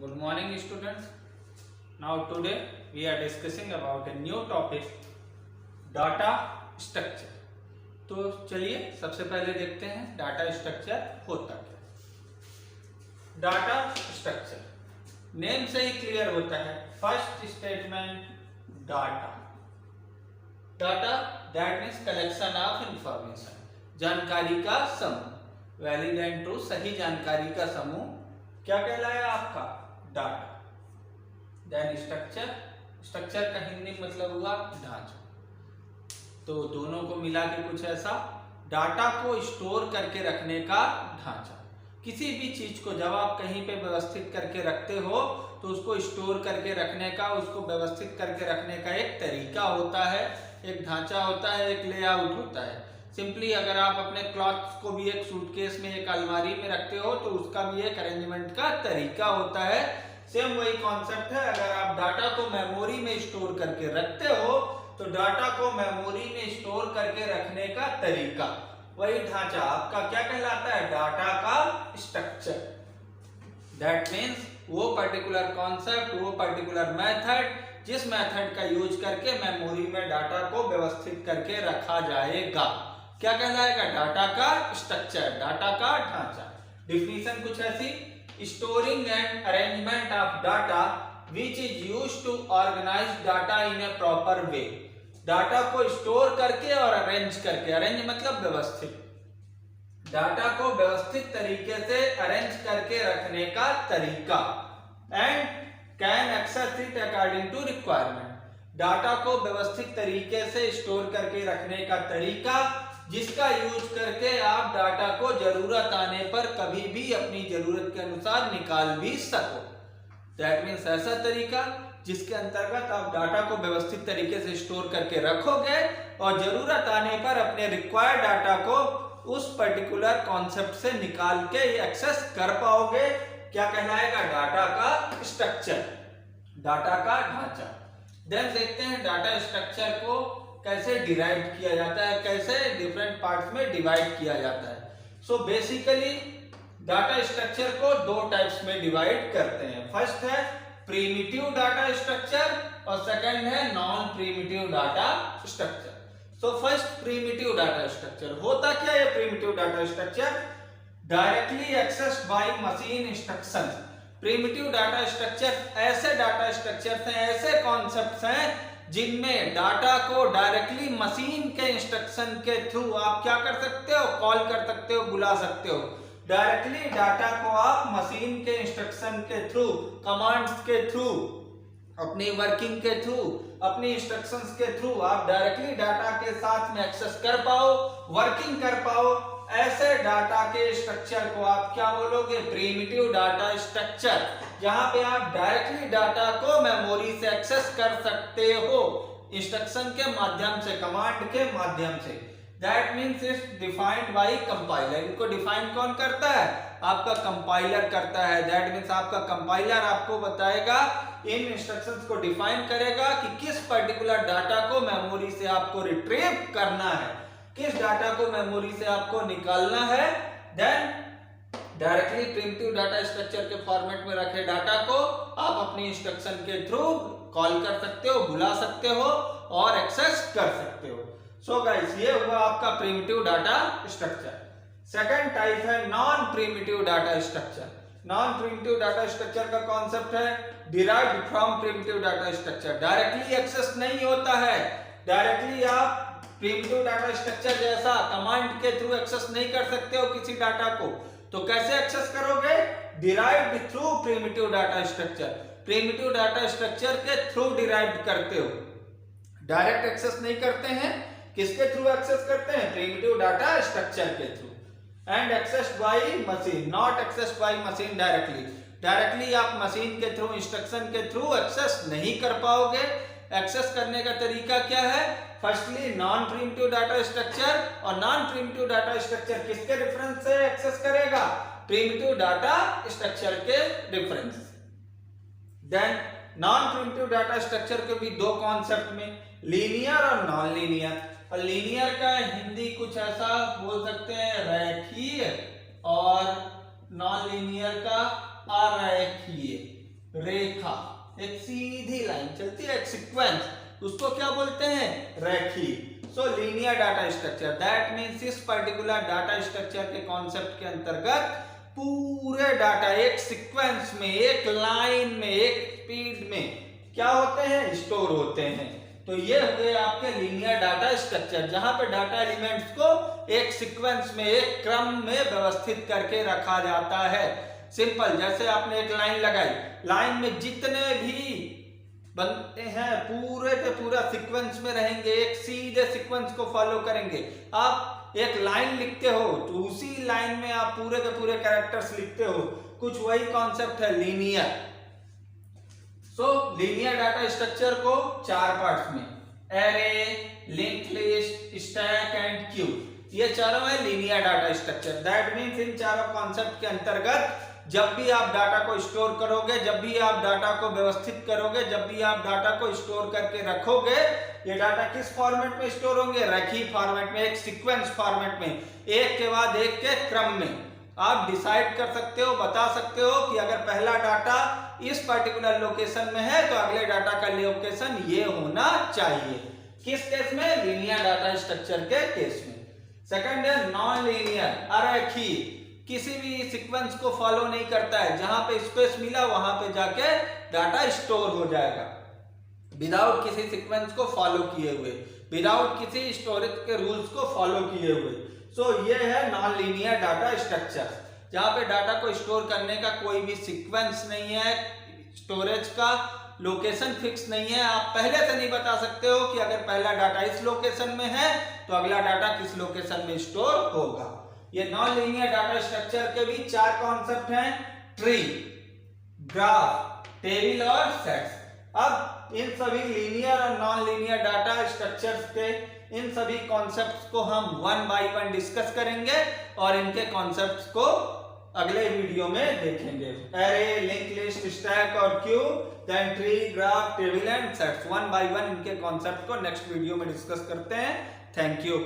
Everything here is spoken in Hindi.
Good morning students. Now today we are discussing about a new topic data structure. तो चलिए सबसे पहले देखते हैं डाटा स्ट्रक्चर होता क्या। डाटा स्ट्रक्चर नेम से ही क्लियर होता है। First statement data that means collection of information, जानकारी का समूह। वैलिड एंड ट्रू, सही जानकारी का समूह क्या कहलाया आपका डाटा। देन स्ट्रक्चर का हिंदी मतलब हुआ ढांचा। तो दोनों को मिला के कुछ ऐसा, डाटा को स्टोर करके रखने का ढांचा। किसी भी चीज को जब आप कहीं पे व्यवस्थित करके रखते हो तो उसको स्टोर करके रखने का, उसको व्यवस्थित करके रखने का एक तरीका होता है, एक ढांचा होता है, एक लेआउट होता है। सिंपली अगर आप अपने क्लॉथ्स को भी एक सूटकेस में, एक अलमारी में रखते हो तो उसका भी एक अरेंजमेंट का तरीका होता है। सेम वही कॉन्सेप्ट है। अगर आप डाटा को मेमोरी में स्टोर करके रखते हो तो डाटा को मेमोरी में स्टोर करके रखने का तरीका, वही ढांचा आपका क्या कहलाता है, डाटा का स्ट्रक्चर। दैट मीन्स वो पर्टिकुलर कॉन्सेप्ट, वो पर्टिकुलर मेथड, जिस मेथड का यूज करके मेमोरी में डाटा को व्यवस्थित करके रखा जाएगा, क्या कहलाएगा, डाटा का स्ट्रक्चर, डाटा का ढांचा। डिफिनीशन कुछ ऐसी, storing and arrangement of data which is used to organize data in a proper way. Data को स्टोर करके और अरेंज करके, अरेंज मतलब व्यवस्थित, डाटा को व्यवस्थित तरीके से अरेंज करके रखने का तरीका। And can access it according to requirement, data को व्यवस्थित तरीके से स्टोर करके रखने का तरीका जिसका यूज करके आप डाटा को जरूरत आने पर कभी भी अपनी जरूरत के अनुसार निकाल भी सको। दैट मीन्स ऐसा तरीका जिसके अंतर्गत आप डाटा को व्यवस्थित तरीके से स्टोर करके रखोगे और जरूरत आने पर अपने रिक्वायर्ड डाटा को उस पर्टिकुलर कॉन्सेप्ट से निकाल के एक्सेस कर पाओगे। क्या कहलाएगा, डाटा का स्ट्रक्चर, डाटा का ढांचा। देन देखते हैं डाटा स्ट्रक्चर को कैसे डिराइव किया जाता है, कैसे डिफरेंट पार्ट्स में डिवाइड किया जाता है। सो बेसिकली डाटा स्ट्रक्चर को दो टाइप्स में डिवाइड करते हैं। फर्स्ट है प्रिमिटिव डाटा स्ट्रक्चर और सेकंड है non primitive data structure. So first primitive data structure होता क्या है। Primitive data structure directly accessed by machine instructions. Primitive data structure ऐसे डाटा स्ट्रक्चर्स हैं, ऐसे कॉन्सेप्ट्स हैं जिनमें डाटा को डायरेक्टली मशीन के इंस्ट्रक्शन के थ्रू आप क्या कर सकते हो, कॉल कर सकते हो, बुला सकते हो। डायरेक्टली डाटा को आप मशीन के इंस्ट्रक्शन के थ्रू, कमांड्स के थ्रू, अपनी वर्किंग के थ्रू, अपनी इंस्ट्रक्शंस के थ्रू आप डायरेक्टली डाटा के साथ में एक्सेस कर पाओ, वर्किंग कर पाओ। ऐसे डाटा के स्ट्रक्चर को आप क्या बोलोगे, प्रिमिटिव डाटा स्ट्रक्चर, जहां पे आप डायरेक्टली डाटा को मेमोरी से एक्सेस कर सकते हो इंस्ट्रक्शन के माध्यम से, कमांड के माध्यम से। That means it's defined by compiler. इनको डिफाइन कौन करता है, आपका कंपाइलर करता है। दैट मीन्स आपका कंपाइलर आपको बताएगा, इन इंस्ट्रक्शंस को डिफाइन करेगा कि किस पर्टिकुलर डाटा को मेमोरी से आपको रिट्रीव करना है, किस डाटा को मेमोरी से आपको निकालना है। Then directly primitive data structure के फॉर्मेट में रखे डाटा को आप अपनी इंस्ट्रक्शन के थ्रू कॉल कर सकते हो, बुला सकते हो और एक्सेस कर सकते हो। सो गाइस, ये हुआ आपका primitive data structure. Second type है non primitive data structure. Non primitive data structure का कॉन्सेप्ट है derived from primitive data structure. Directly access नहीं होता है, डायरेक्टली आप प्रिमिटिव डाटा स्ट्रक्चर जैसा कमांड के थ्रू एक्सेस नहीं कर सकते हो किसी डाटा को। तो कैसे एक्सेस करोगे, derived through primitive data structure. Primitive data structure के थ्रू डिराइव्ड करते हो, डायरेक्ट एक्सेस नहीं करते हैं। किसके थ्रू एक्सेस करते हैं, प्रिमिटिव डाटा स्ट्रक्चर के through. And accessed by machine, not accessed by machine directly. Directly आप मशीन के थ्रू, इंस्ट्रक्शन के थ्रू एक्सेस नहीं कर पाओगे। एक्सेस करने का तरीका क्या है, firstly non primitive data structure, और नॉन प्रिमिटिव डाटा स्ट्रक्चर किसके रेफरेंस से एक्सेस करेगा, प्रिमिटिव डाटा स्ट्रक्चर के reference. Then non primitive data structure के भी दो कॉन्सेप्ट में, लीनियर और नॉन लीनियर। और लीनियर का हिंदी कुछ ऐसा बोल सकते हैं रेखीय, और नॉन लीनियर का अरेखीय। सीक्वेंस, उसको क्या बोलते हैं? रेखीय। सो linear data structure, that means इस पर्टिकुलर डाटा स्ट्रक्चर के कॉन्सेप्ट के अंतर्गत पूरे डाटा एक सीक्वेंस में, एक लाइन में, एक स्पीड में क्या होते हैं? स्टोर होते हैं। तो ये हुए आपके लीनियर डाटा स्ट्रक्चर, जहां पे डाटा एलिमेंट्स को एक सीक्वेंस में, एक क्रम में व्यवस्थित करके रखा जाता है। सिंपल, जैसे आपने एक लाइन लगाई, लाइन में जितने भी बनते हैं पूरे के पूरा सीक्वेंस में रहेंगे, एक सीधे सीक्वेंस को फॉलो करेंगे। आप एक लाइन लिखते हो तो उसी लाइन में आप पूरे के पूरे कैरेक्टर्स लिखते हो, कुछ वही कॉन्सेप्ट है लीनियर। सो लीनियर डाटा स्ट्रक्चर को 4 पार्ट्स में, array, linked list, stack and Q, ये चारों है linear data structure. That means in चारों कॉन्सेप्ट के अंतर्गत जब भी आप डाटा को स्टोर करोगे, जब भी आप डाटा को व्यवस्थित करोगे, जब भी आप डाटा को स्टोर करके रखोगे, ये डाटा किस फॉर्मेट में स्टोर होंगे? रेखीय फॉर्मेट में, एक सीक्वेंस फॉर्मेट में, एक के बाद एक के क्रम में। आप डिसाइड कर सकते हो, बता सकते हो कि अगर पहला डाटा इस पर्टिकुलर लोकेशन में है तो अगले डाटा का लोकेशन ये होना चाहिए। किस केस में? लीनियर डाटा स्ट्रक्चर के केस में। सेकंड है नॉन लीनियर, अरेखीय, किसी भी सीक्वेंस को फॉलो नहीं करता है, जहां पे स्पेस मिला वहां पे जाके डाटा स्टोर हो जाएगा, विदाउट किसी सीक्वेंस को फॉलो किए हुए, विदाउट किसी स्टोरेज के रूल्स को फॉलो किए हुए। सो ये है नॉन लीनियर डाटा स्ट्रक्चर, जहां पे डाटा को स्टोर करने का कोई भी सीक्वेंस नहीं है, स्टोरेज का लोकेशन फिक्स नहीं है। आप पहले से नहीं बता सकते हो कि अगर पहला डाटा इस लोकेशन में है तो अगला डाटा किस लोकेशन में स्टोर होगा। ये नॉन लीनियर डाटा स्ट्रक्चर के भी 4 कॉन्सेप्ट हैं, ट्री, ग्राफ, टेबल और सेट्स। अब इन सभी लीनियर और नॉन लीनियर डाटा स्ट्रक्चर्स के इन सभी कॉन्सेप्ट्स को हम 1 बाय 1 डिस्कस करेंगे और इनके कॉन्सेप्ट्स को अगले वीडियो में देखेंगे। एरे, लिंक लिस्ट, स्टैक और queue, then tree, graph, table and sets, 1 by 1 इनके कॉन्सेप्ट को नेक्स्ट वीडियो में डिस्कस करते हैं। Thank you.